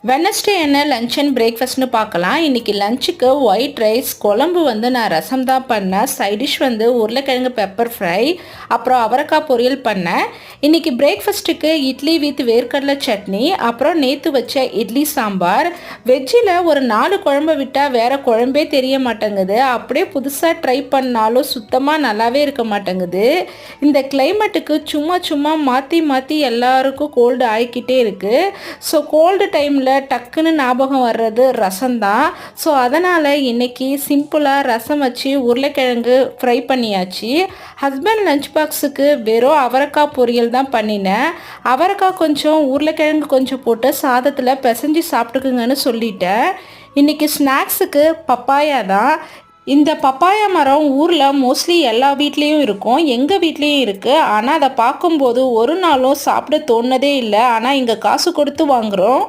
Wednesday என்ன lunch and பிரேக்ஃபாஸ்ட்னு பார்க்கலாம். இன்றைக்கி லஞ்சுக்கு ஒயிட் ரைஸ், குழம்பு நான் ரசம் தான் பண்ணேன். சைடிஷ் உருளைக்கிழங்கு பெப்பர் ஃப்ரை, அப்புறம் அவரைக்காய் பொரியல் பண்ணேன். இன்றைக்கி பிரேக்ஃபாஸ்ட்டுக்கு இட்லி வித் வேர்க்கடலை சட்னி, அப்புறம் நேற்று வச்ச இட்லி சாம்பார். வெஜ்ஜில் ஒரு 4 குழம்பு விட்டால் வேறு குழம்பே தெரிய மாட்டேங்குது. அப்படியே புதுசாக ட்ரை பண்ணாலும் சுத்தமாக நல்லாவே இருக்க மாட்டேங்குது. இந்த கிளைமேட்டுக்கு சும்மா மாற்றி மாற்றி எல்லாருக்கும் கோல்டு ஆகிக்கிட்டே இருக்குது. ஸோ கோல்டு டைமில் டக்குன்னு ஞாபகம் வர்றது ரசம் தான். ஸோ அதனால் இன்றைக்கி சிம்பிளாக ரசம் வச்சு உருளைக்கிழங்கு ஃப்ரை பண்ணியாச்சு. ஹஸ்பண்ட் லஞ்ச் பாக்ஸுக்கு வெறும் அவரைக்காய் பொரியல் தான் பண்ணினேன். அவரைக்காய் கொஞ்சம் உருளைக்கிழங்கு கொஞ்சம் போட்டு சாதத்தில் பிசைஞ்சு சாப்பிட்டுக்குங்கன்னு சொல்லிட்டேன். இன்றைக்கி ஸ்நாக்ஸுக்கு பப்பாயா தான். இந்த பப்பாயா மரம் ஊரில் மோஸ்ட்லி எல்லா வீட்லேயும் இருக்கும், எங்கள் வீட்லேயும் இருக்குது. ஆனால் அதை பார்க்கும்போது ஒரு நாளும் சாப்பிட தோணுனதே இல்லை. ஆனால் இங்கே காசு கொடுத்து வாங்குகிறோம்.